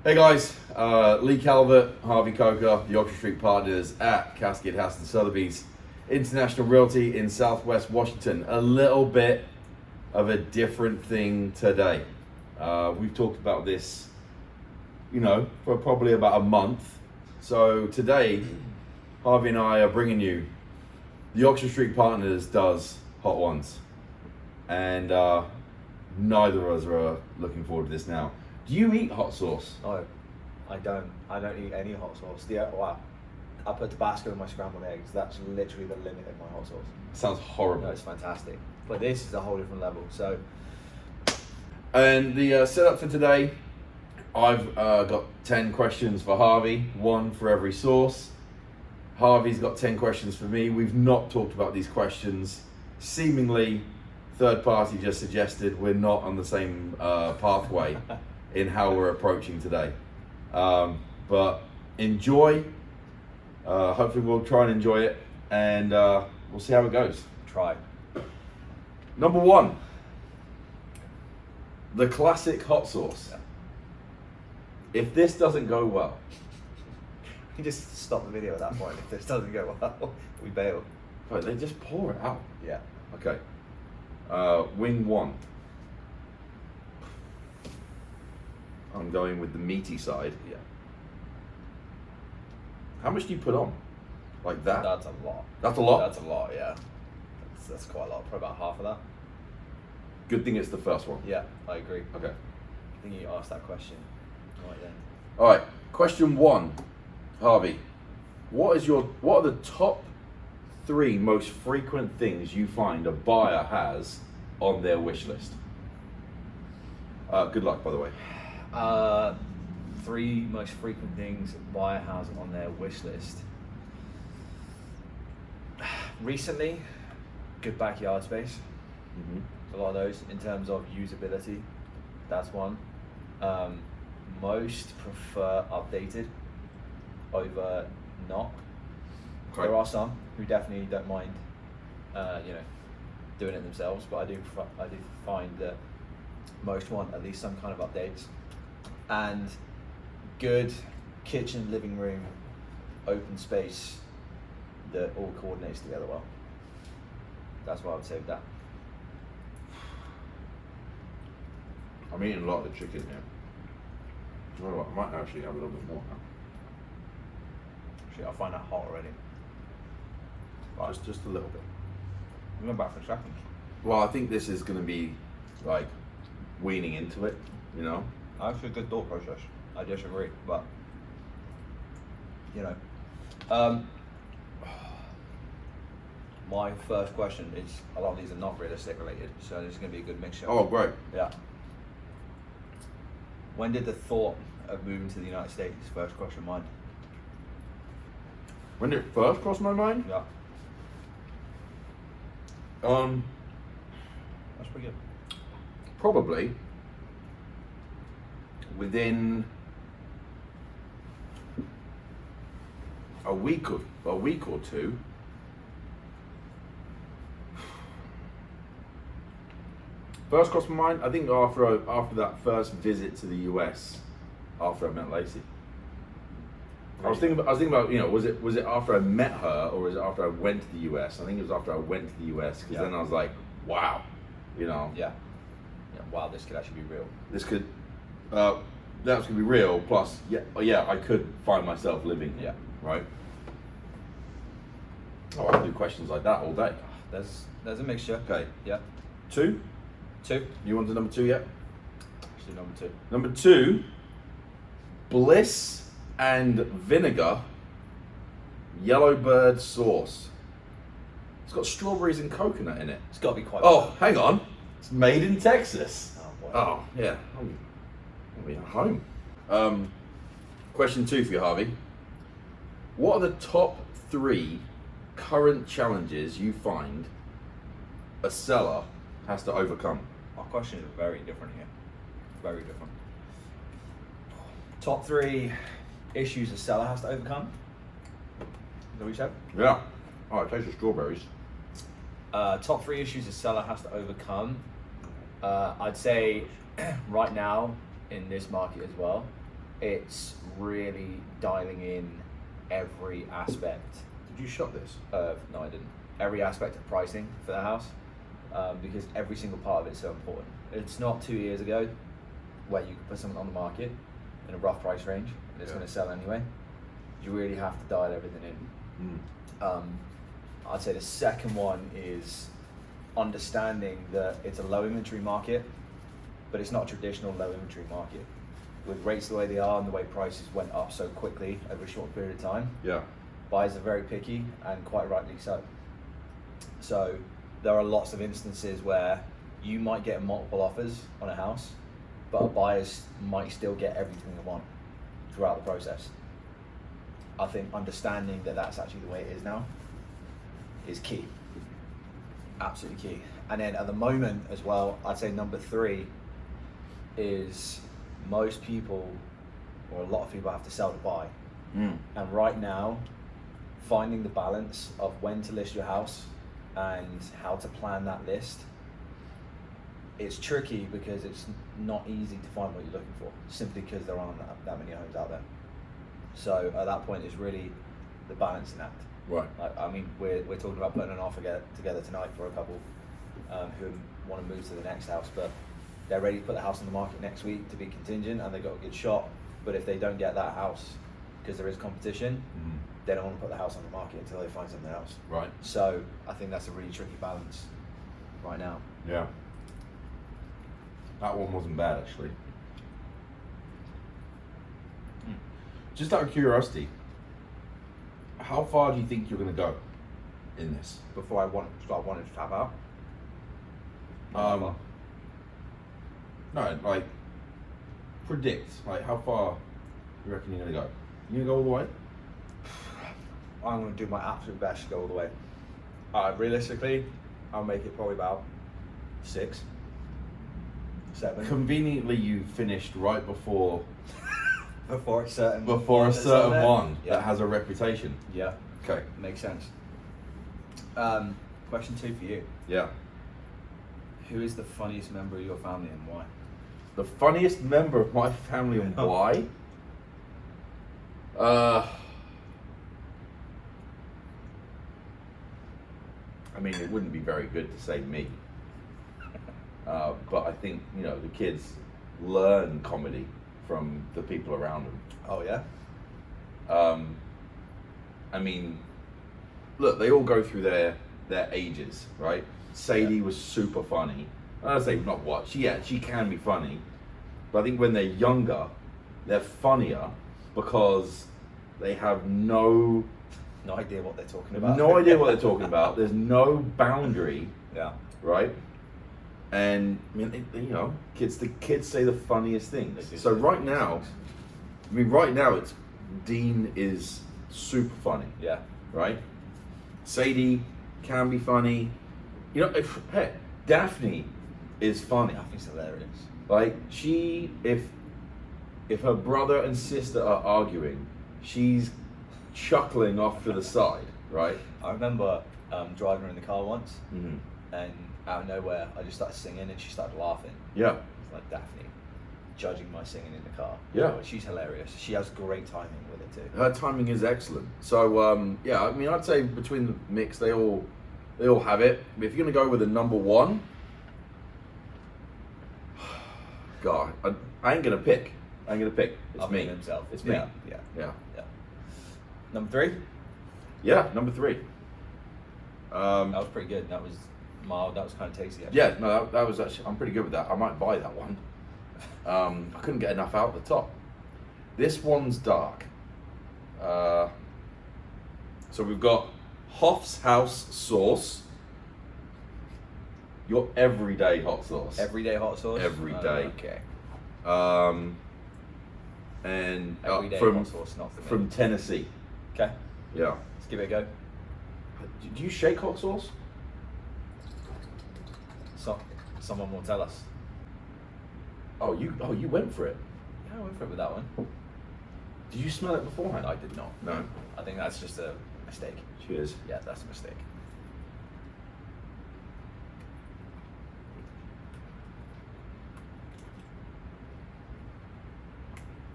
Hey guys, Lee Calvert, Harvey Coker, the Oxford Street Partners at Cascade, Hasson, Sotheby's International Realty in Southwest Washington. A little bit of a different thing today. We've talked about this, for probably about a month. So today, Harvey and I are bringing you the Oxford Street Partners does Hot Ones. And neither of us are looking forward to this now. Do you eat hot sauce? No, I don't. I don't eat any hot sauce. I put Tabasco in my scrambled eggs. That's literally the limit of my hot sauce. Sounds horrible. No, it's fantastic. But this is a whole different level. So, and the setup for today, I've got 10 questions for Harvey, one for every sauce. Harvey's got 10 questions for me. We've not talked about these questions. Seemingly, third party just suggested we're not on the same pathway in how we're approaching today. But enjoy. Hopefully we'll try and enjoy it, and we'll see how it goes. try. Number one, the classic hot sauce. Yeah. If this doesn't go well, You just stop the video at that point. If this doesn't go well, we bail. right, they just pour it out. Yeah. Okay. Wing one. I'm going with the meaty side. Yeah. How much do you put on? Like that? That's a lot. That's a lot? That's a lot, yeah. That's quite a lot. Probably about half of that. Good thing it's the first one. Yeah, I agree. Okay. I think you asked that question right then. All right. Question one, Harvey. What are the top 3 most frequent things you find a buyer has on their wish list? Good luck, by the way. 3 most frequent things a buyer has on their wish list. Recently, good backyard space. Mm-hmm. A lot of those in terms of usability. That's one. Most prefer updated over not. Okay. There are some who definitely don't mind, doing it themselves. But I do find that most want at least some kind of updates, and good kitchen, living room, open space that all coordinates together well. That's what I would say with that. I'm eating a lot of the chicken here. You know what? I might actually have a little bit more now. Shit, I find that hot already. Just a little bit. I'm going back for seconds. Well, I think this is going to be like weaning into it, Actually, a good thought process. I disagree, but my first question is, a lot of these are not realistic related, so this is going to be a good mixture. Oh, great. Yeah. When did the thought of moving to the United States first cross your mind? When did it first cross my mind? Yeah. That's pretty good. Probably within a week or two. First crossed my mind, I think after that first visit to the US, after I met Lacey. I was thinking about, was it after I met her, or was it after I went to the US? I think it was after I went to the US, because then I was like, wow, Yeah. Wow, this could actually be real. this could, that was gonna be real. Plus, I could find myself living here, right? Oh, I can do questions like that all day. There's a mixture. Okay, Yeah. 2. 2. You want to number 2 yet? Actually, number 2. Number 2, Bliss and Vinegar Yellowbird Sauce. It's got strawberries and coconut in it. It's got to be quite. Oh, hang on. It's made in Texas. Oh, boy. Oh, yeah. I'll be at home. Question 2 for you, Harvey. What are the top 3 current challenges you find a seller has to overcome? Our question is very different here. Very different. Top 3 issues a seller has to overcome? Is that what you said? Yeah. Oh, it tastes of strawberries. Top 3 issues a seller has to overcome. I'd say right now in this market as well, it's really dialing in every aspect Did you shot this? of, no I didn't, every aspect of pricing for the house, because every single part of it is so important. It's not 2 years ago where you could put something on the market in a rough price range and it's going to sell anyway. You really have to dial everything in. I'd say the second one is understanding that it's a low inventory market, but it's not a traditional low inventory market. With rates the way they are and the way prices went up so quickly over a short period of time, Yeah. buyers are very picky, and quite rightly so. So there are lots of instances where you might get multiple offers on a house, but buyers might still get everything they want throughout the process. I think understanding that that's actually the way it is now is key. Absolutely key. And then at the moment as well, I'd say number 3 is most people, or a lot of people, have to sell to buy. And right now, finding the balance of when to list your house and how to plan that list, it's tricky because it's not easy to find what you're looking for, simply because there aren't that many homes out there. So at that point, it's really the balancing act. Right. Like, I mean, we're talking about putting an offer together tonight for a couple who want to move to the next house, but they're ready to put the house on the market next week to be contingent, and they got a good shot. But if they don't get that house because there is competition, they don't want to put the house on the market until they find something else. Right. So I think that's a really tricky balance right now. Yeah. That one wasn't bad, actually. Just out of curiosity, how far do you think you're going to go in this? Before I wanted to tap out. No, like, predict, like, how far you reckon you're going to go? You going to go all the way? I'm going to do my absolute best to go all the way. Realistically, I'll make it probably about 6, 7. Conveniently, you finished right before Before a certain one Yeah. that has a reputation. Yeah, Okay. makes sense. Question 2 for you. Yeah. Who is the funniest member of your family and why? The funniest member of my family and why? I mean, it wouldn't be very good to say me. But I think, you know, the kids learn comedy from the people around them. Oh yeah? I mean, look, they all go through their ages, right? Sadie was super funny. I'd say not what, she can be funny. But I think when they're younger, they're funnier because they have no idea what they're talking about. no idea what they're talking about. There's no boundary, Yeah. right? And I mean, you know, the kids say the funniest things. They do So say right the now, funniest I mean, right now it's Dean is super funny, Yeah. right? Sadie can be funny. You know, hey, Daphne is funny. Daphne's hilarious. Like if her brother and sister are arguing, she's chuckling off to the side, right? I remember driving her in the car once, Mm-hmm. and out of nowhere, I just started singing, and she started laughing. Yeah, It's like Daphne judging my singing in the car. Yeah. But she's hilarious. She has great timing with it too. her timing is excellent. So yeah, I mean, I'd say between the mix, they all have it. But if you're gonna go with a number one, God, I ain't gonna pick. It's Other me. than himself. It's me. Yeah. Yeah. Number 3. Yeah, number 3. That was pretty good. That was mild. That was kind of tasty. Actually. Yeah, no, that was actually, I'm pretty good with that. I might buy that one. I couldn't get enough out the top. This one's dark. So we've got Hoff's House sauce. Your everyday hot sauce. Everyday hot sauce. Every day. Okay. And Everyday from hot sauce, not for me. from Tennessee. Okay. Yeah. Let's give it a go. Do you shake hot sauce? So, someone will tell us. Oh, you went for it. Yeah, I went for it with that one. Did you smell it beforehand? I did not. No. I think that's just a mistake. Cheers. Yeah, that's a mistake.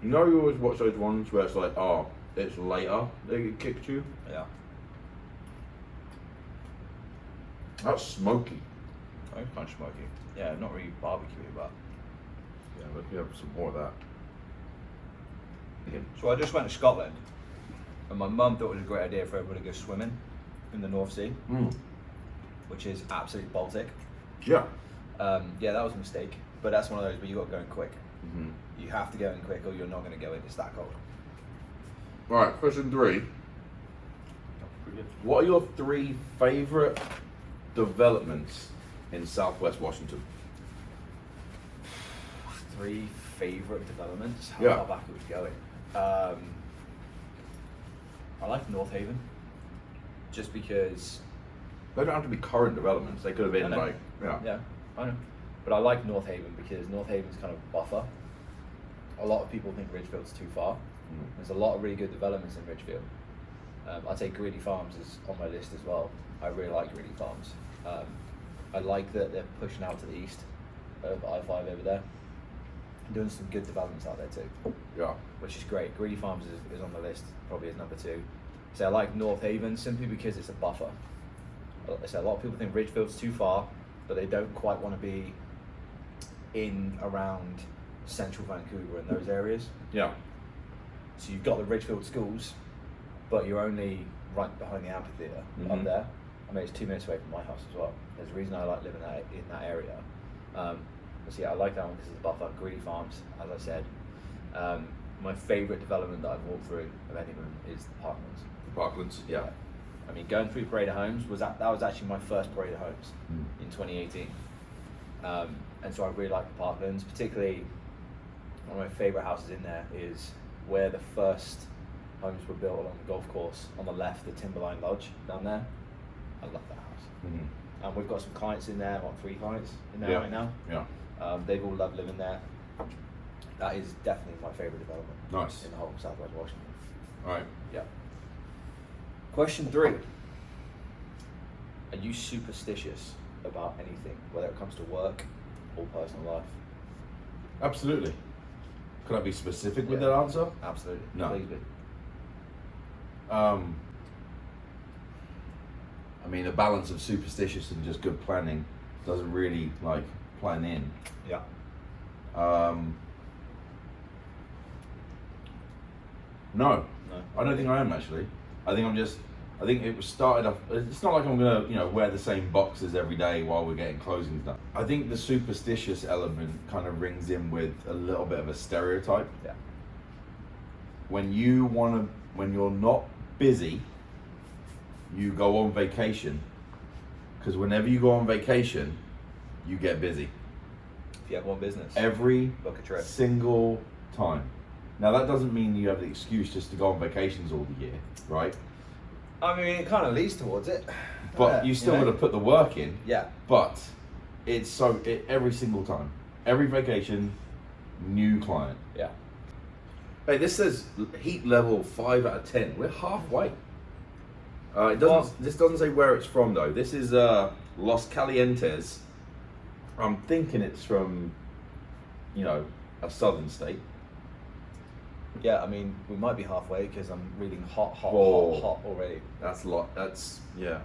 You know, you always watch those ones where it's like, oh, it's later they get kicked you. Yeah. That's smoky. Oh, kind of smoky. Yeah, not really barbecuey, but. Yeah, let me have some more of that. So I just went to Scotland, and my mum thought it was a great idea for everybody to go swimming in the North Sea, which is absolutely Baltic. Yeah. Yeah, that was a mistake, but that's one of those where you got to go in quick. Mm-hmm. You have to go in quick, or you're not going to go in. It's that cold. All right, question 3. What are your 3 favorite developments in Southwest Washington? 3 favorite developments. How Yeah. far back are we going? I like North Haven, just because. They don't have to be current developments. They could have been I know. like, yeah. Yeah, I know. But I like North Haven because North Haven's kind of buffer. A lot of people think Ridgefield's too far. There's a lot of really good developments in Ridgefield. I'd say Greeley Farms is on my list as well. I really like Greeley Farms. I like that they're pushing out to the east of I-5 over there. Doing some good developments out there too, Yeah. which is great. Greeley Farms is on the list, probably as number 2. So I like North Haven simply because it's a buffer. So a lot of people think Ridgefield's too far, but they don't quite want to be in around central Vancouver and those areas. Yeah. So you've got the Ridgefield schools, but you're only right behind the amphitheatre up there. I mean, it's 2 minutes away from my house as well. There's a reason I like living in that area. So yeah, I like that one because of the buffer. Greeley Farms, as I said. My favourite development that I've walked through of any of them is the Parklands. The Parklands, yeah. I mean, going through Parade of Homes that was actually my first Parade of Homes in 2018. And so I really like the Parklands, particularly one of my favourite houses in there is where the first homes were built along the golf course. On the left, the Timberline Lodge down there. I love that house. And we've got some clients in there, 3 clients in there right now. Yeah. They've all loved living there. That is definitely my favourite development. Nice. In the whole of Southwest Washington. All right. Yeah. Question 3. Are you superstitious about anything, whether it comes to work or personal life? Absolutely. Could I be specific with Yeah. that answer? Absolutely. No. Please be. I mean, a balance of superstitious and just good planning doesn't really like plan in. Yeah. No, No. I don't think I am actually. I think it was started off. It's not like I'm gonna, wear the same boxes every day while we're getting closings done. I think the superstitious element kind of rings in with a little bit of a stereotype. Yeah. When you're not busy, you go on vacation. Because whenever you go on vacation, you get busy. If you have one business, Every book a trip. single time. Now that doesn't mean you have the excuse just to go on vacations all the year, right? I mean, it kind of leads towards it. But you still got to put the work in. Yeah. But it's every single time, every vacation, new client. Yeah. Hey, this says heat level 5 out of 10. We're halfway. This doesn't say where it's from though. This is Los Calientes. I'm thinking it's from, a southern state. Yeah, I mean, we might be halfway because I'm reading hot Whoa. already. That's a lot. Yeah.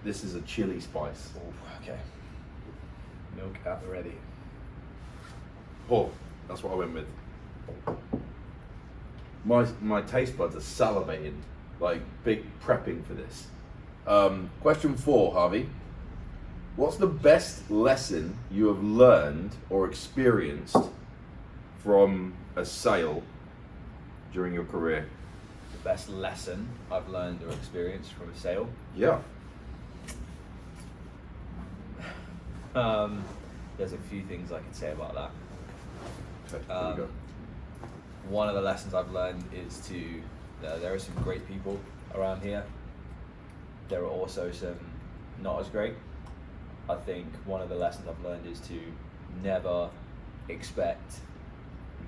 This is a chili spice. Oh, okay. Milk at the ready. Oh, that's what I went with. My taste buds are salivating, like big prepping for this. Question 4, Harvey. What's the best lesson you have learned or experienced from a sale during your career? The best lesson I've learned or experienced from a sale. Yeah. There's a few things I can say about that. Okay, there we go. One of the lessons I've learned is there are some great people around here. There are also some not as great. I think one of the lessons I've learned is to never expect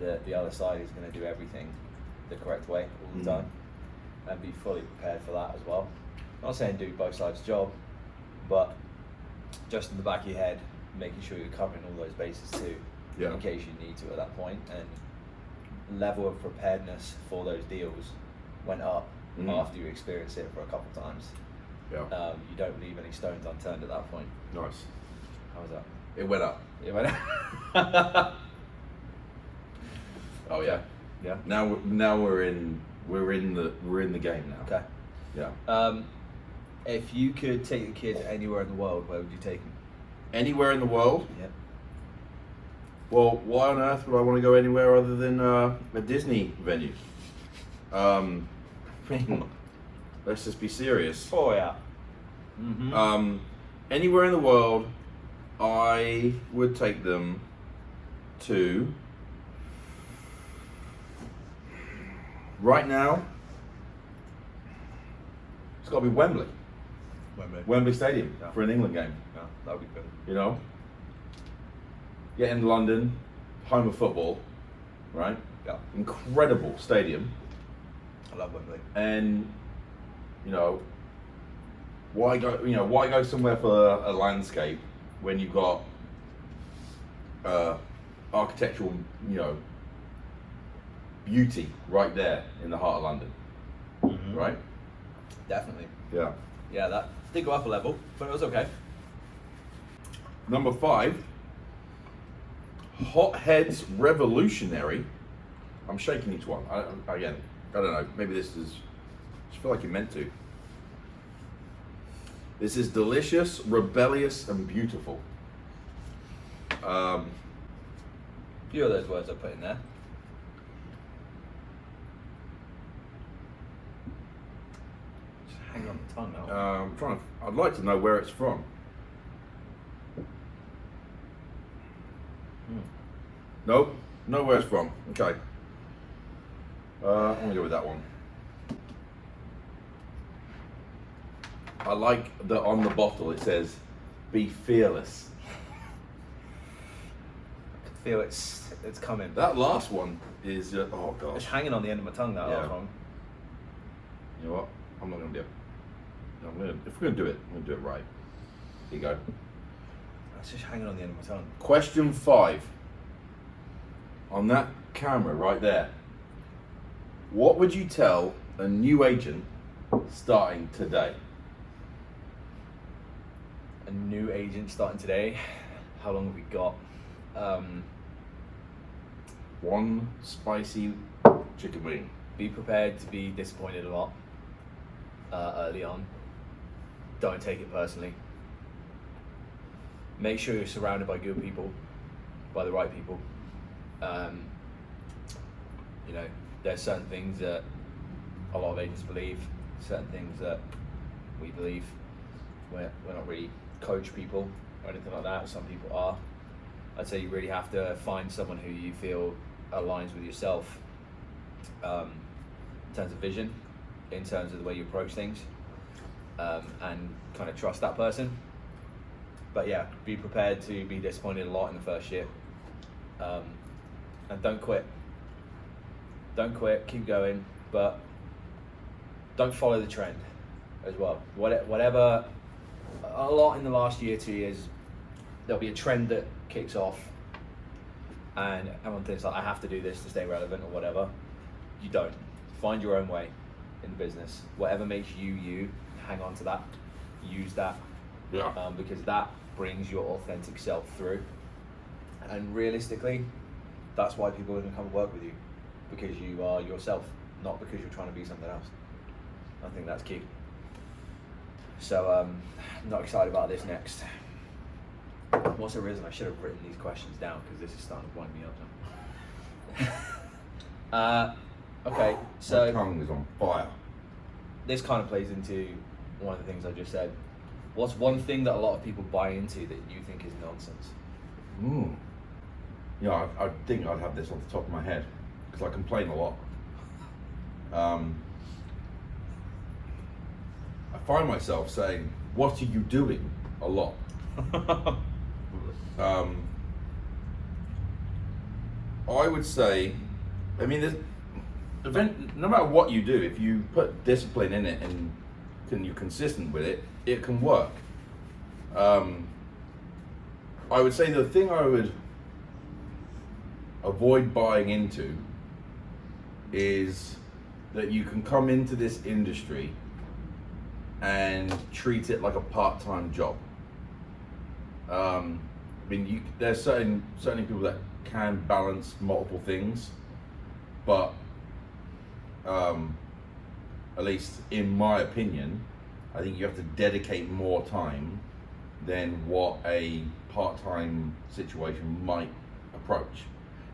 that the other side is going to do everything the correct way all the time, and be fully prepared for that as well. I'm not saying do both sides' job, but just in the back of your head, making sure you're covering all those bases too, Yeah. in case you need to at that point, and level of preparedness for those deals went up after you experience it for a couple of times. Yeah. You don't leave any stones unturned at that point. Nice. How was that? It went up. It went up. Oh yeah. Yeah. Now we're in the game now. Okay. Yeah. If you could take your kid anywhere in the world, where would you take him? Anywhere in the world? Yeah. Well, why on earth would I want to go anywhere other than a Disney venue? Let's just be serious. Oh yeah. Mm-hmm. Anywhere in the world, I would take them to. Right now, it's got to be Wembley. Wembley Stadium for an England game. Yeah, that would be good. You know, get in London, home of football, right? Yeah. Incredible stadium. I love Wembley. And why go somewhere for a landscape when you've got architectural beauty right there in the heart of London, right? Definitely. Yeah. Yeah, that did go up a level, but it was okay. Number 5, Hotheads Revolutionary. I'm shaking each one. I don't know. Maybe this is. I just feel like you're meant to. This is delicious, rebellious, and beautiful. A few of those words I put in there. Just hang on the tongue now. I'd like to know where it's from. Nope, know where it's from. Okay. I'm gonna go with that one. I like that on the bottle it says, "Be fearless." I can feel it's coming. That last one is oh gosh. It's hanging on the end of my tongue. That last one. You know what? I'm not gonna do it. If we're gonna do it, I'm gonna do it right. Here you go. It's just hanging on the end of my tongue. Question 5. On that camera right there, what would you tell a new agent starting today? A new agent starting today. How long have we got? One spicy chicken wing. Be prepared to be disappointed a lot early on. Don't take it personally. Make sure you're surrounded by good people, by the right people. There's certain things that a lot of agents believe, certain things that we believe. We're not really coach people or anything like that. Some people are. I'd say you really have to find someone who you feel aligns with yourself in terms of vision, in terms of the way you approach things, and kind of trust that person. But yeah, be prepared to be disappointed a lot in the first year, and don't quit. Don't quit, keep going, but don't follow the trend as well. Whatever, a lot in the last year, 2 years, there'll be a trend that kicks off and everyone thinks like, I have to do this to stay relevant or whatever. You don't. Find your own way in the business. Whatever makes you, hang on to that, use that. Yeah. Because that brings your authentic self through. And realistically, that's why people are going to come and work with you. Because you are yourself, not because you're trying to be something else. I think that's key. So I'm not excited about this next. What's the reason I should have written these questions down, because this is starting to wind me up now. Okay, so my tongue is on fire. This kind of plays into one of the things I just said. What's one thing that a lot of people buy into that you think is nonsense? Yeah, I think I'd have this off the top of my head, because I complain a lot. I find myself saying, "What are you doing?" a lot. I would say, I mean, no matter what you do, if you put discipline in it and you're consistent with it, it can work. I would say the thing I would avoid buying into is that you can come into this industry and treat it like a part-time job. I mean, there's certainly people that can balance multiple things, but at least in my opinion, I think you have to dedicate more time than what a part-time situation might approach.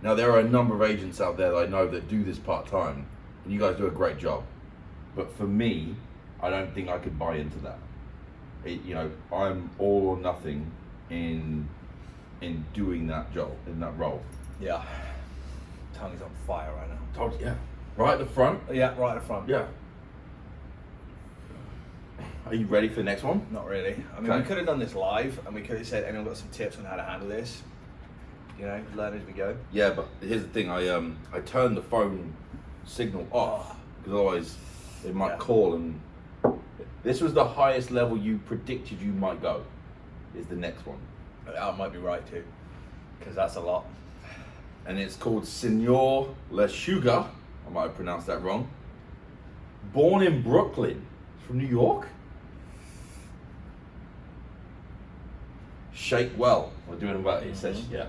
Now, there are a number of agents out there that I know that do this part-time, and you guys do a great job. But for me, I don't think I could buy into that. I'm all or nothing in doing that job, in that role. Yeah. Tongue is on fire right now. Told you, yeah. Right at the front? Yeah, right at the front. Yeah. Are you ready for the next one? Not really. I mean, Okay. we could have done this live, and we could have said, anyone got some tips on how to handle this? Learn as we go. Yeah, but here's the thing. I turned the phone signal off because otherwise it might call. And this was the highest level you predicted you might go. Is the next one, I might be right too, because that's a lot. and it's called Senor Lechuga. I might have pronounced that wrong. Born in Brooklyn, from New York. Shake well. We're doing about it. It says yeah,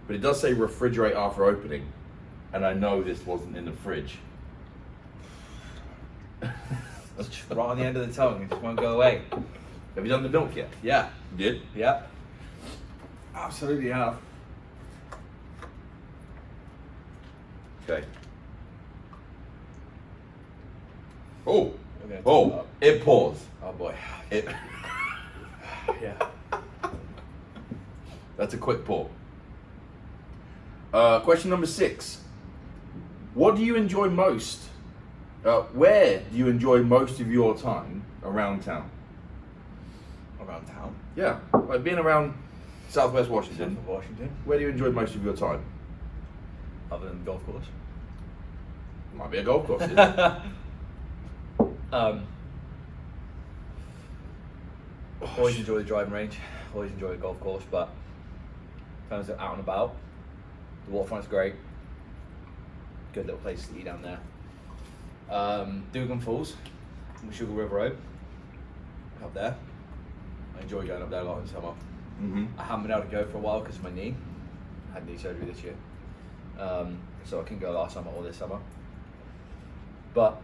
but it does say refrigerate after opening, and I know this wasn't in the fridge. It's right on the end of the tongue. It just won't go away. Have you done the milk yet? Yeah. You did? Yeah. Absolutely have. Okay. Oh, We're gonna top it up. it pours. Oh boy. It. Yeah. That's a quick pour. Question number 6. What do you enjoy most? Where do you enjoy most of your time around town? Around town. Yeah, like being around Southwest Washington. South of Washington. Where do you enjoy most of your time? Other than the golf course. Might be a golf course. Yeah. Always enjoy the driving range. Always enjoy the golf course, but in terms of out and about, the waterfront's great. Good little place to eat down there. Dugan Falls, on the Sugar River Road, up there. I enjoy going up there a lot in the summer. Mm-hmm. I haven't been able to go for a while because of my knee. I had knee surgery this year, so I couldn't go last summer or this summer. But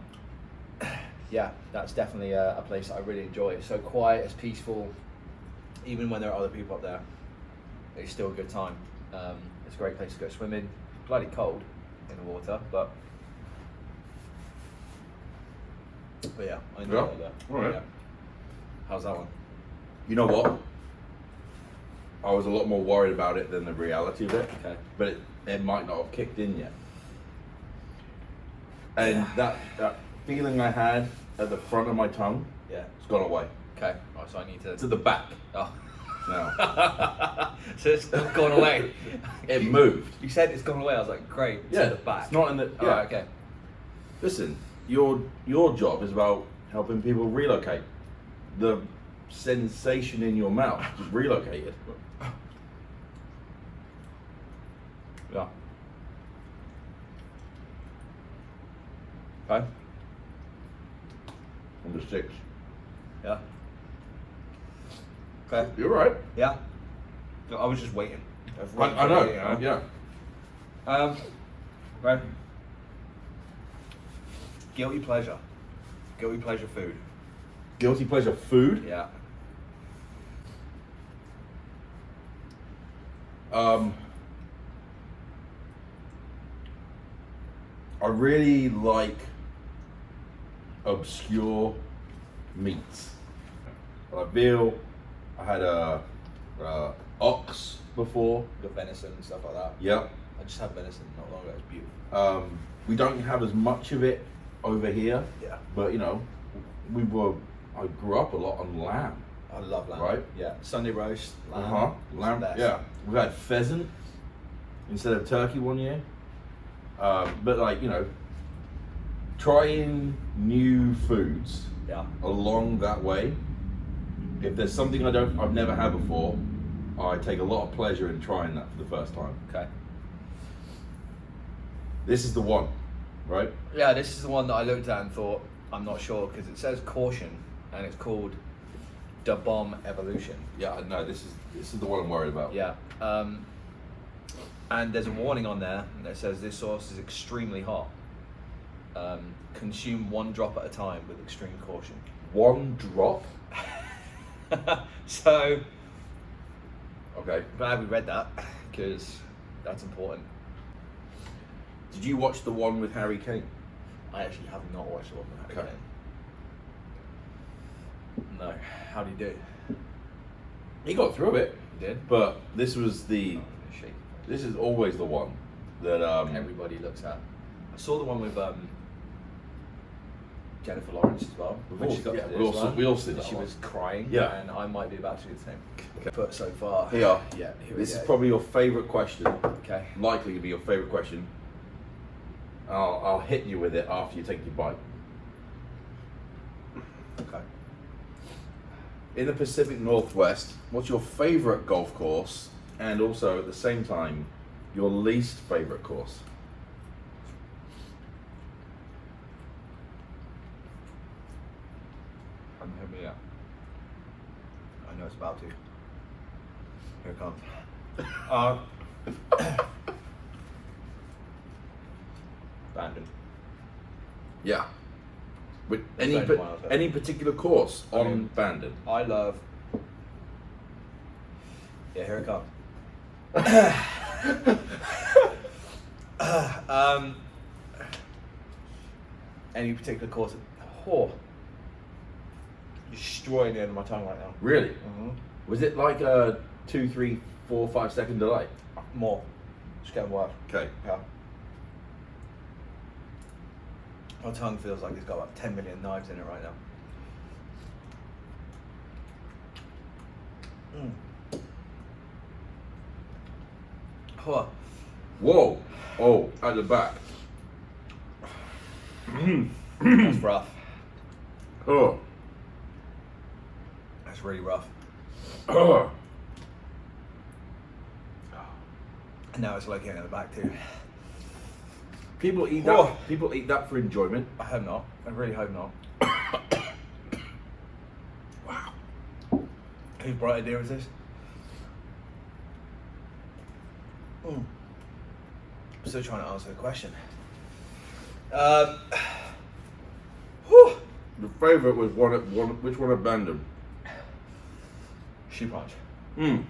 yeah, that's definitely a place that I really enjoy. It's so quiet, it's peaceful. Even when there are other people up there, it's still a good time. It's a great place to go swimming. Bloody cold in the water, but yeah, I enjoy Yeah. it there. All right. Yeah. How's that one? You know what? I was a lot more worried about it than the reality of it. Okay. But it might not have kicked in yet. And that feeling I had at the front of my tongue, Yeah. it's gone away. Okay. Oh, so I need to. To the back Oh. now. So it's not gone away. It moved. You said it's gone away. I was like, great. Yeah, To the back. it's not in the. Oh, Yeah. okay. Listen, your job is about helping people relocate. The sensation in your mouth is relocated. Yeah. Okay. Number 6. Yeah. Okay. You're right. Yeah. No, I was just waiting. I know. Yeah. Right. Guilty pleasure. Guilty pleasure food. Guilty pleasure food. Yeah. I really like obscure meats. Like veal. I had a ox before. The venison and stuff like that. Yep. I just had venison not long ago. It's beautiful. We don't have as much of it over here, Yeah. but I grew up a lot on lamb. I love lamb. Right. Yeah. Sunday roast. Lamb. it's Lamb. the best. Yeah. We had pheasant instead of turkey one year. But trying new foods Yeah. along that way. If there's something I've never had before, I take a lot of pleasure in trying that for the first time. Okay. This is the one. right? Yeah, this is the one that I looked at and thought, I'm not sure, because it says caution, and it's called Da Bomb Evolution. Yeah, no, this is the one I'm worried about. Yeah. And there's a warning on there that says this sauce is extremely hot. Consume 1 drop at a time with extreme caution. 1 drop? So, Okay. glad we read that, because that's important. Did you watch the one with Harry Kane? I actually have not watched the one with Harry Okay. Kane. No. How do you do? He got through it, You did? but this was the. Shake. This is always the one that Everybody looks at. I saw the one with Jennifer Lawrence as well. When she got yeah, to we this all saw- one, we all see that She one. was crying, Yeah. and I might be about to do the same. Okay. But so far, Here you are. yeah. Here This we is go. probably your favourite question. Okay. Likely to be your favourite question. I'll hit you with it after you take your bite. Okay. In the Pacific Northwest, what's your favourite golf course, and also at the same time, your least favourite course? Hit me up. I know it's about to. Here it comes. Bandon. Yeah. With That's any the only one I'll say. any particular course I on mean- Bandon? I love. Yeah, here it comes. Any particular course? Oh, destroying the end of my tongue right now. Really? Mm-hmm. Was it like a 2, 3, 4, 5 second delay? More. It's getting worse. Okay. Yeah. My tongue feels like it's got like 10 million knives in it right now. Oh, Whoa. Oh, at the back. that's rough. Oh. That's really rough. Oh. And now it's like in the back too. People eat that. Oh. People eat that for enjoyment. I hope not. I really hope not. Wow. Whose bright idea was this? I'm still trying to answer the question. Whew. The favourite was which one abandoned? Shoe punch. Mm.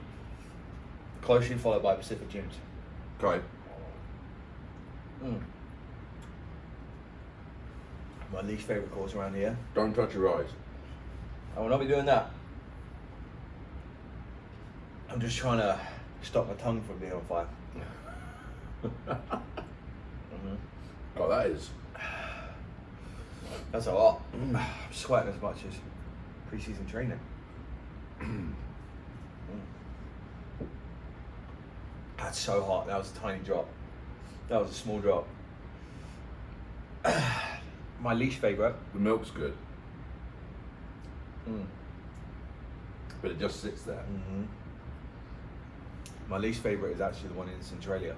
Closely followed by Pacific Dunes. Okay. My least favourite course around here. Don't touch your eyes. I will not be doing that. I'm just trying to stop my tongue from being on fire. Oh, that is. That's a lot. I'm sweating as much as pre-season training. That's so hot. That was a tiny drop. That was a small drop. My least favourite. The milk's good, but it just sits there. My least favourite is actually the one in Centralia.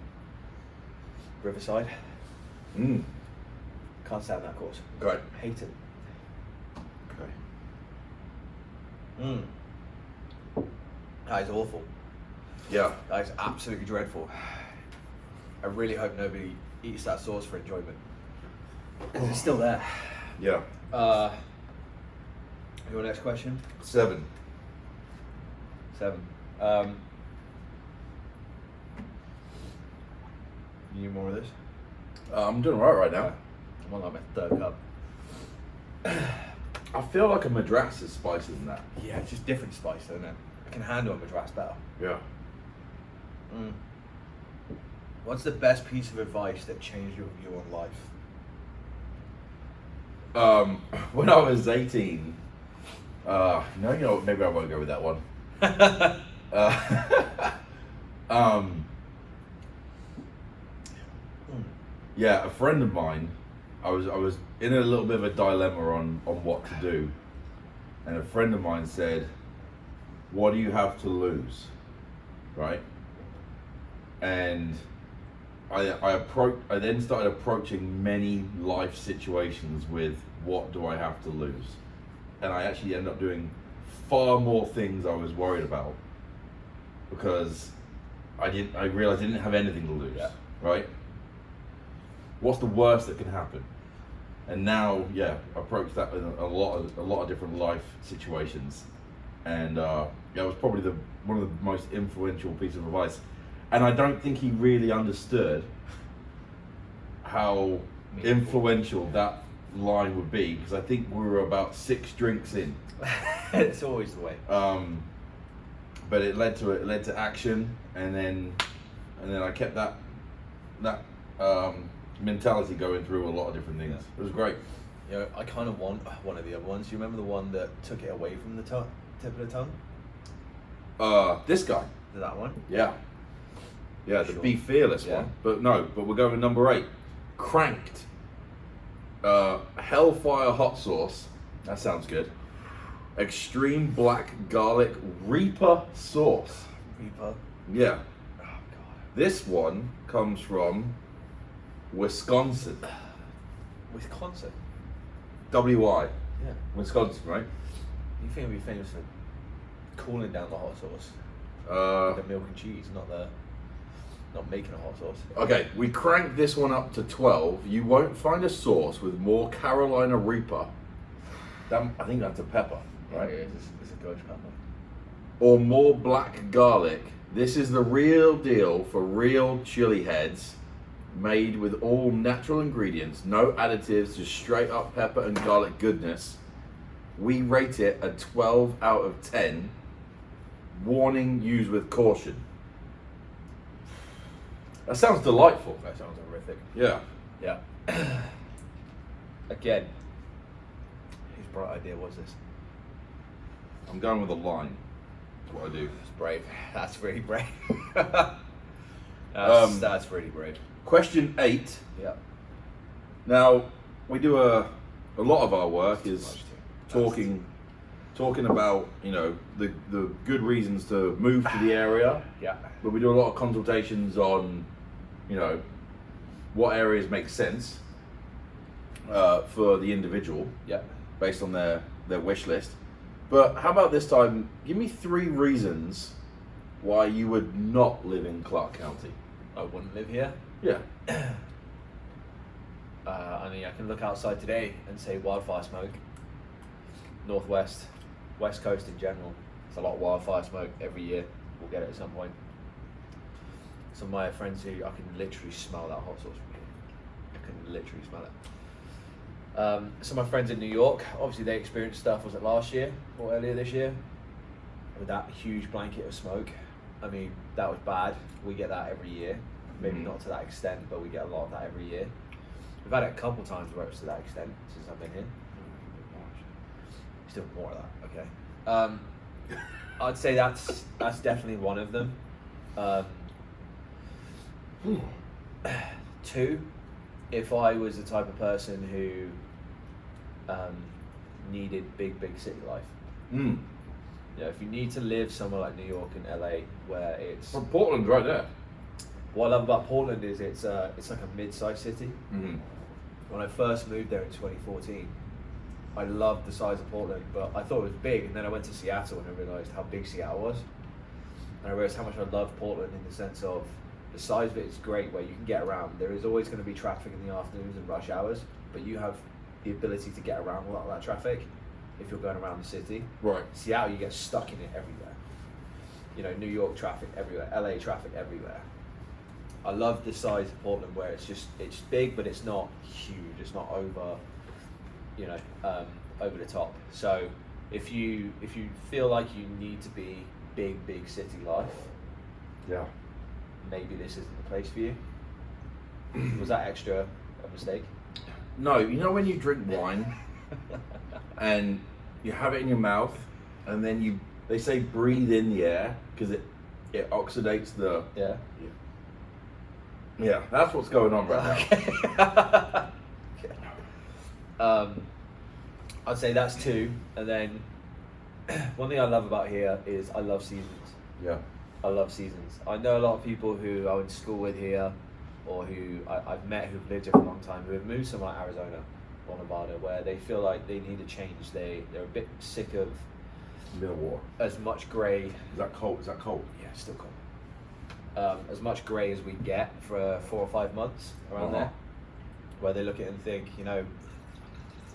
Riverside. Mm. Can't stand that course. Okay. Hate it. Okay. That is awful. Yeah. That is absolutely dreadful. I really hope nobody eats that sauce for enjoyment. Because it's still there. Yeah. Your next question? 7. 7. You need more of this? I'm doing alright right now. I'm on like my 3rd cup. I feel like a Madras is spicier than that. Yeah, it's just different spice, isn't it? I can handle a Madras better. Yeah. What's the best piece of advice that changed your view on life? When I was 18, no, you know, maybe I won't go with that one. Yeah, a friend of mine, I was in a little bit of a dilemma on what to do, and a friend of mine said, "What do you have to lose?" Right? And I then started approaching many life situations with what do I have to lose, and I actually ended up doing far more things I was worried about because I realized I didn't have anything to lose. Yeah. Right? What's the worst that can happen? And now, approach that in a lot of different life situations, and it was probably one of the most influential pieces of advice. And I don't think he really understood how influential that line would be, because I think we were about 6 drinks in. It's always the way. But it led to action, and then I kept that mentality going through a lot of different things. It was great. You know, I kind of want one of the other ones. You remember the one that took it away from the tip of the tongue? This guy. That one? Yeah, the Sure. Be Fearless one. But we're going with number 8. Cranked. Hellfire hot sauce. That sounds good. Extreme black garlic Reaper sauce. Reaper. Yeah. Oh god. This one comes from Wisconsin. Wisconsin. WI. Yeah. Wisconsin, right? You think it'd be famous for cooling down the hot sauce? The milk and cheese, not making a hot sauce. Okay, we cranked this one up to 12. You won't find a sauce with more Carolina Reaper. I think that's a pepper, right? Yeah, it's a ghost pepper. Or more black garlic. This is the real deal for real chili heads, made with all natural ingredients, no additives, just straight up pepper and garlic goodness. We rate it a 12 out of 10. Warning, use with caution. That sounds delightful. That sounds horrific. Yeah. Yeah. Again, whose bright idea was this? I'm going with a line. That's what I do. That's brave. That's really brave. That's really brave. Question 8. Yeah. Now, we do a lot of our work is talking about, the good reasons to move to the area. Yeah. But we do a lot of consultations on, what areas make sense for the individual. Yeah. Based on their wish list. But how about this time, give me 3 reasons why you would not live in Clark County. I wouldn't live here. Yeah. I mean, I can look outside today and say wildfire smoke. Northwest, West Coast in general. It's a lot of wildfire smoke every year. We'll get it at some point. Some of my friends who I can literally smell that hot sauce from here. I can literally smell it. Some of my friends in New York, obviously they experienced stuff, was it last year or earlier this year? With that huge blanket of smoke. I mean, that was bad. We get that every year. Maybe not to that extent, but we get a lot of that every year. We've had it a couple times where it's to that extent since I've been here. Still more of that, okay. I'd say that's definitely one of them. 2, if I was the type of person who needed big city life. If you need to live somewhere like New York and LA where it's... Well, Portland's right there. What I love about Portland is it's like a mid-sized city. Mm-hmm. When I first moved there in 2014, I loved the size of Portland, but I thought it was big, and then I went to Seattle and I realised how big Seattle was. And I realised how much I love Portland in the sense of the size of it is great where you can get around. There is always going to be traffic in the afternoons and rush hours, but you have the ability to get around a lot of that traffic if you're going around the city. Right. Seattle, you get stuck in it everywhere. New York traffic everywhere, LA traffic everywhere. I love the size of Portland where it's big, but it's not huge. It's not over, over the top. So if you feel like you need to be big city life, Yeah. maybe this isn't the place for you. Was that extra a mistake? No, when you drink wine and you have it in your mouth, and then they say breathe in the air because it oxidates the... Yeah. Yeah, that's what's going on right now. I'd say that's 2, and then one thing I love about here is I love seasons. Yeah. I love seasons. I know a lot of people who I went to school with here or who I've met who've lived here for a long time, who have moved somewhere like Arizona or Nevada, where they feel like they need a change. They're a bit sick of Middle water. as much grey. Is that cold? Is that cold? Yeah, still cold. As much grey as we get for 4 or 5 months around there, where they look at it and think, you know,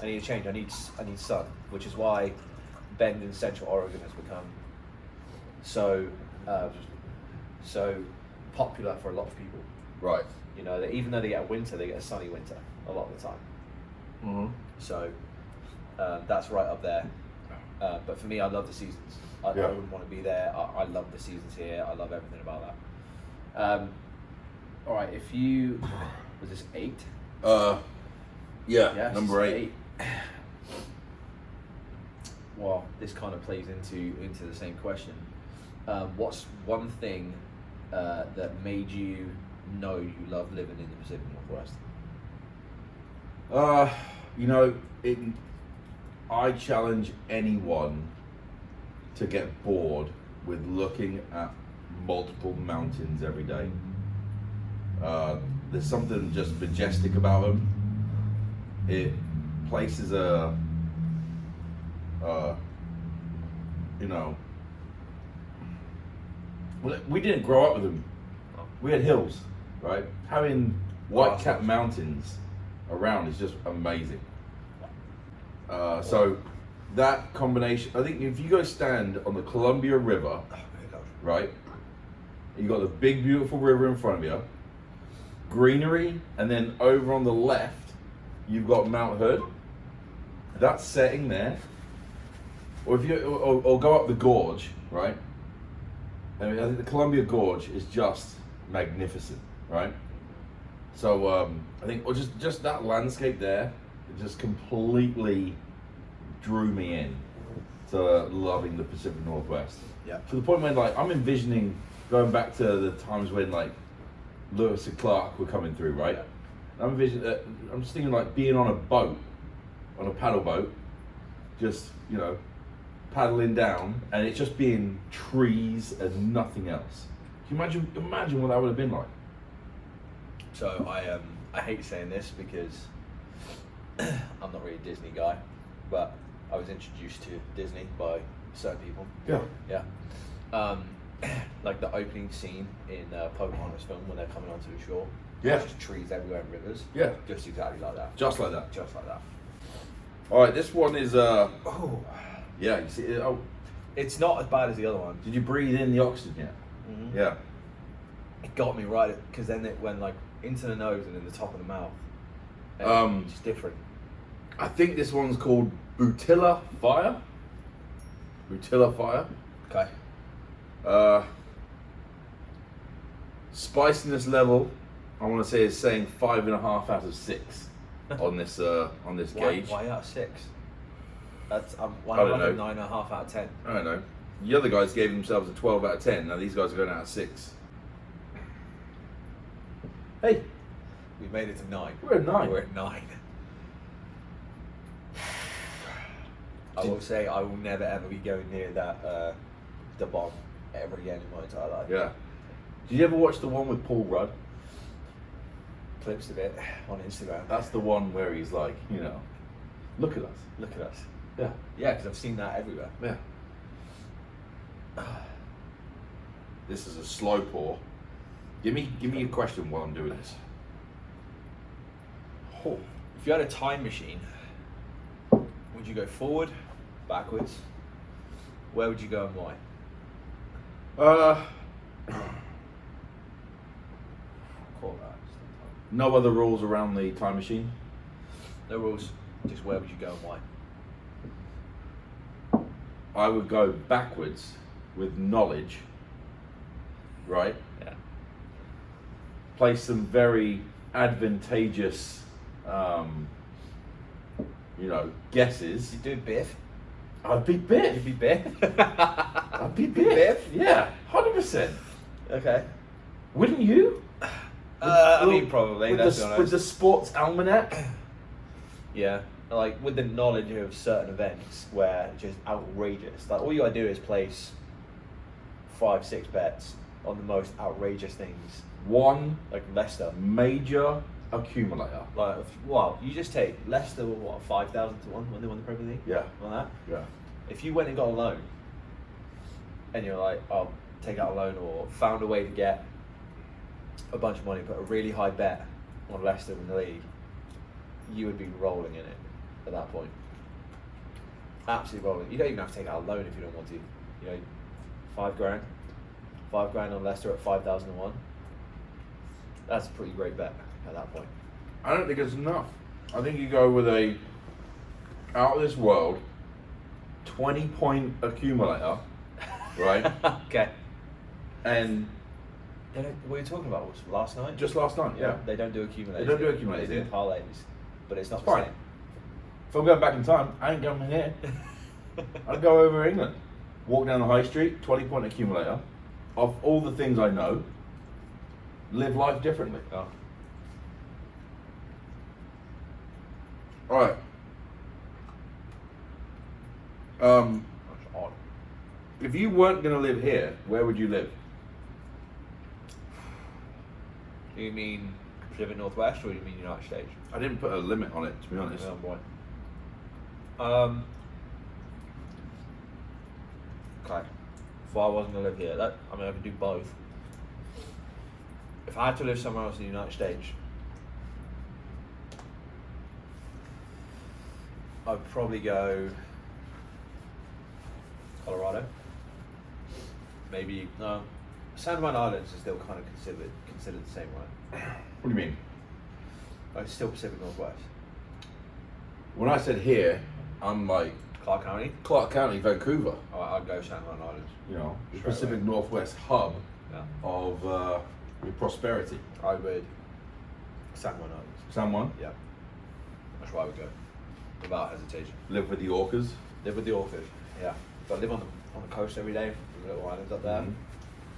I need a change. I need sun, which is why Bend in Central Oregon has become so popular for a lot of people. Right. You know, that even though they get a winter, they get a sunny winter a lot of the time. Mm-hmm. So that's right up there. But for me, I love the seasons. I wouldn't want to be there. I love the seasons here. I love everything about that. All right, if you was this 8? Yeah, number 8. Well, this kind of plays into the same question. What's one thing that made you know you love living in the Pacific Northwest? You know, I challenge anyone to get bored with looking at multiple mountains every day. There's something just majestic about them. It places you know, well, we didn't grow up with them. We had hills, right? Having white-capped mountains around is just amazing. So that combination, I think if you go stand on the Columbia River, right, you got the big beautiful river in front of you, greenery, and then over on the left you've got Mount Hood. That's setting there. Or if you or go up the gorge, right? I mean, I think the Columbia Gorge is just magnificent, right? So I think just that landscape there, it just completely drew me in to loving the Pacific Northwest. Yeah. To the point when like I'm envisioning going back to the times when like Lewis and Clark were coming through, right? Yeah. I'm just thinking like being on a boat, on a paddle boat, just, you know, paddling down, and it's just being trees and nothing else. Can you imagine what that would have been like? So I hate saying this because I'm not really a Disney guy, but I was introduced to Disney by certain people. Yeah. Yeah. Like the opening scene in Pocahontas film when they're coming onto the shore. Yeah. There's just trees everywhere and rivers. Yeah. Just exactly like that. Just like that. Just like that. All right, this one is yeah, you see, It's not as bad as the other one. did you breathe in the oxygen yet? Mm-hmm. Yeah. It got me right because then it went like into the nose and in the top of the mouth. It's different. I think this one's called Butilla Fire. Butilla Fire. Okay. Spiciness level, I want to say is saying 5.5 out of 6 on this gauge. Why out of 6? That's I don't know. 9.5 out of 10. I don't know. The other guys gave themselves a 12 out of 10. Now these guys are going out of 6. Hey, We made it to 9. we're at 9. We're at 9. I will say I will never ever be going near that the bomb ever again in my entire life. Yeah. Did you ever watch the one with Paul Rudd? Clips of it on Instagram. That's the one where he's like, you know, look at us. Look at us. Yeah. Yeah, because I've seen that everywhere. Yeah. This is a slow pour. Give me a question while I'm doing this. Oh. If you had a time machine, would you go forward, backwards? Where would you go and why? Call that. No other rules around the time machine. No rules. Just where would you go and why? I would go backwards with knowledge, right? Yeah. Place some very advantageous, you know, guesses. You do Biff? I'd be Biff. You'd be Biff? I'd be Biff. Yeah, 100%. Okay. Wouldn't you? I mean, probably. Let's be honest. With the sports almanac. Yeah, like with the knowledge of certain events where it's just outrageous. Like all you gotta do is place 5-6 bets on the most outrageous things, One like Leicester. major accumulator. Like, well, you just take Leicester were what 5,000 to 1 when they won the Premier League. Yeah. On that. Yeah. If you went and got a loan, and you're like, I'll take out a loan, or found a way to get a bunch of money, put a really high bet on Leicester in the league, you would be rolling in it at that point. Absolutely rolling. You don't even have to take out a loan if you don't want to. You know, £5 on Leicester at 5,001. That's a pretty great bet at that point. I don't think it's enough. I think you go with a out of this world 20-point accumulator, right? Okay. And They don't, what are you talking about? Was last night? just last night, yeah. They don't do accumulators. They don't do accumulators, They do yeah. parlays, but it's not It's the fine. same. If I'm going back in time, I ain't going here. I'd go over England. Walk down the high street, 20-point accumulator. Of all the things I know, live life differently. Oh. All right. That's odd. If you weren't going to live here, where would you live? Do you mean Pacific Northwest, or do you mean United States? I didn't put a limit on it, to be honest. Oh boy. Okay. If I wasn't gonna live here, I could do both. If I had to live somewhere else in the United States, I'd probably go Colorado. Maybe no. San Juan Islands is still kind of considered the same, right? What do you mean? It's still Pacific Northwest. When I said here, I'm like Clark County. Clark County, Vancouver. I'd go San Juan Islands. You know, the Straight Pacific away. Northwest hub Yeah. of prosperity. I would San Juan Islands. Someone Yeah. That's where I would go. Without hesitation. live with the orcas. Live with the orchid. Yeah. But live on the coast every day. The little islands up there. Mhm.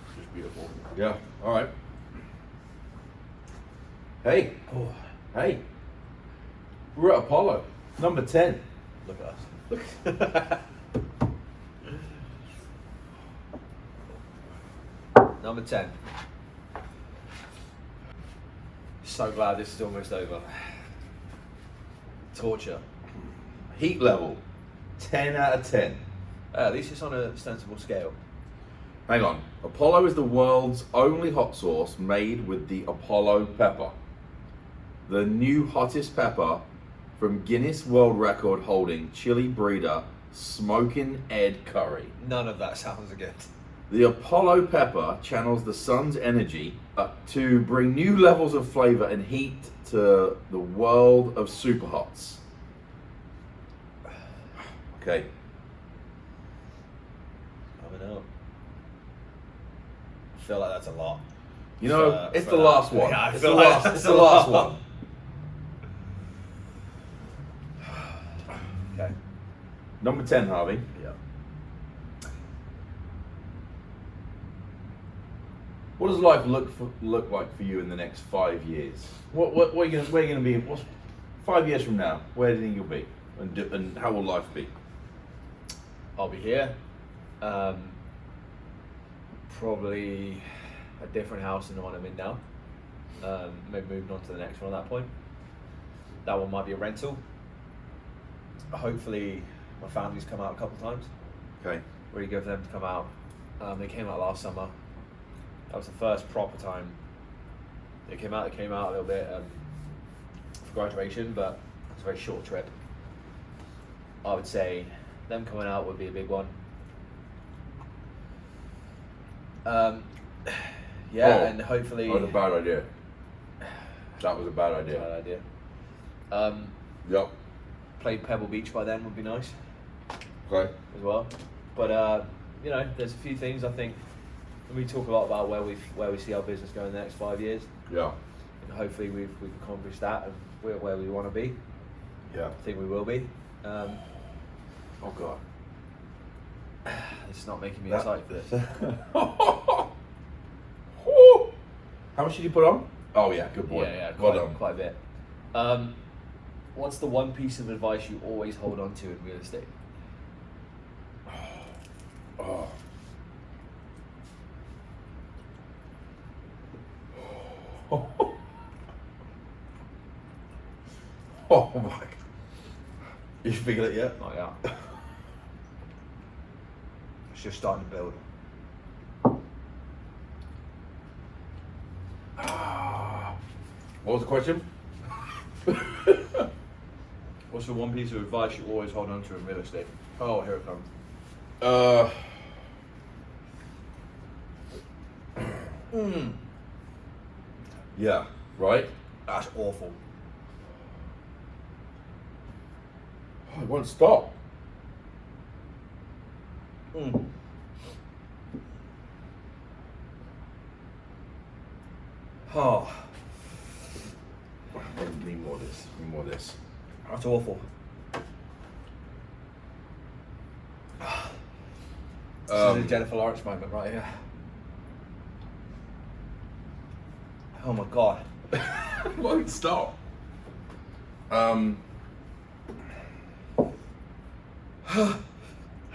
It's just beautiful. Yeah. All right. Hey, Oh, hey. We're at Apollo, number 10. look at us. Number 10. So glad this is almost over. Torture. Heat level, 10 out of 10. At least it's on a sensible scale. Hang on. Apollo is the world's only hot sauce made with the Apollo pepper. The new hottest pepper from Guinness World Record holding chili breeder Smokin' Ed Curry. None of that sounds good. The Apollo pepper channels the sun's energy to bring new levels of flavor and heat to the world of super hots. Okay. I don't know. I feel like that's a lot. You know, For- it's for the that. last one. Yeah, I It's feel the like last, that's it's a the last lot. one. Okay. Number 10, Harvey. Yeah. What does life look like for you in the next 5 years? What are you gonna, where are you going to be? What's 5 years from now? Where do you think you'll be? And how will life be? I'll be here. Probably a different house than the one I'm in now. Maybe moving on to the next one at that point. That one might be a rental. Hopefully my family's come out a couple of times. Okay. Really good for them to come out. They came out last summer. That was the first proper time they came out. They came out a little bit for graduation, but it's a very short trip. I would say them coming out would be a big one. Yeah, and hopefully. That was a bad idea. That was a bad idea. Bad idea. Yep. Play Pebble Beach by then would be nice Okay. as well. But you know, there's a few things I think. We talk a lot about where we see our business going in the next 5 years, Yeah. and hopefully we've accomplished that, and we're where we want to be. Yeah. I think we will be. Oh God. It's not making me excited for this. Woo! How much did you put on? Oh yeah, good boy. Yeah, Well done. quite a bit. What's the one piece of advice you always hold on to in real estate? Oh. Oh my God. You figured it yet? Not yet. It's just starting to build. What was the question? What's the one piece of advice you always hold on to in real estate? Oh, here it comes. Yeah, right? That's awful. Oh, it won't stop. Oh, Need more of this. Need more of this. that's awful. This is a Jennifer Lawrence moment right here. Oh my God. It won't stop. How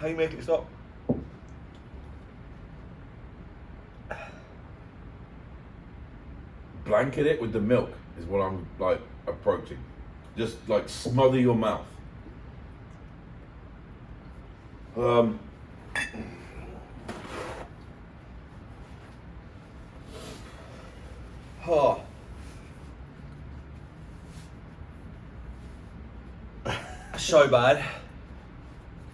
you make it stop? Blanket it with the milk is what I'm like approaching. Just like smother your mouth. Oh. So bad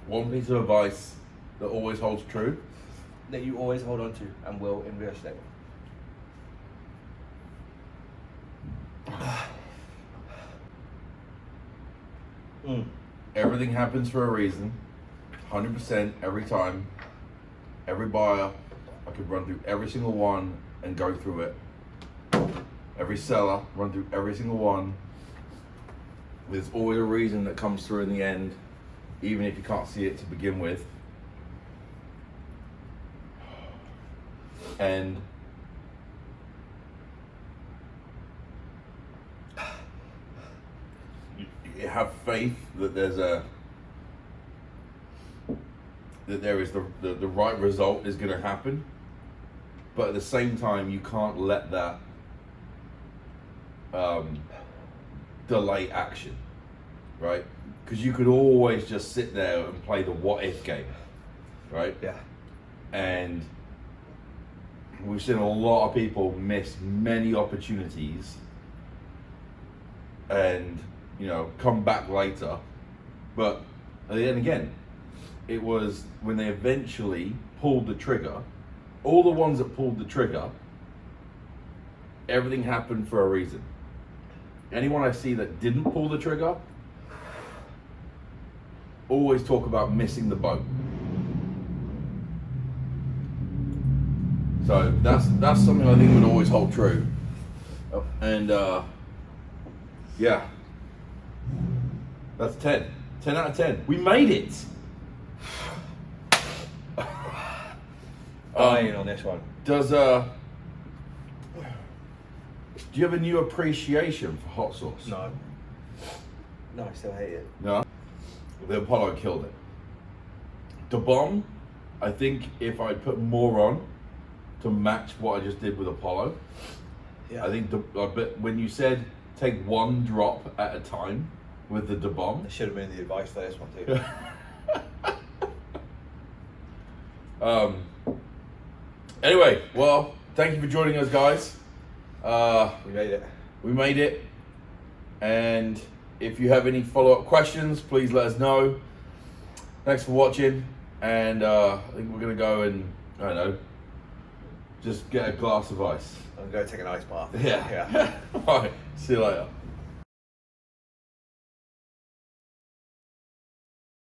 One piece of advice that always holds true. that you always hold on to and will in real estate. Everything happens for a reason. 100% every time. Every buyer, I could run through every single one and go through it. Every seller, run through every single one. There's always a reason that comes through in the end, even if you can't see it to begin with. And you have faith that there is the right result is going to happen, but at the same time you can't let that delay action, right? Because you could always just sit there and play the what if game, right? Yeah. And we've seen a lot of people miss many opportunities and, you know, come back later. But then again, it was when they eventually pulled the trigger, all the ones that pulled the trigger, everything happened for a reason. Anyone I see that didn't pull the trigger, always talk about missing the boat. So that's something I think would always hold true. And yeah, that's 10. 10 out of 10. We made it. Dying on this one. Do you have a new appreciation for hot sauce? No. No, I still hate it. No? The Apollo killed it. The bomb, I think if I put more on to match what I just did with Apollo, Yeah. I think but when you said take one drop at a time with the bomb, That should have been the advice for this one too. Anyway, well, thank you for joining us, guys. We made it. We made it. And if you have any follow-up questions, please let us know. Thanks for watching. And I think we're going to go and, I don't know, just get a glass of ice. I'm going to take an ice bath. Yeah. All right. See you later.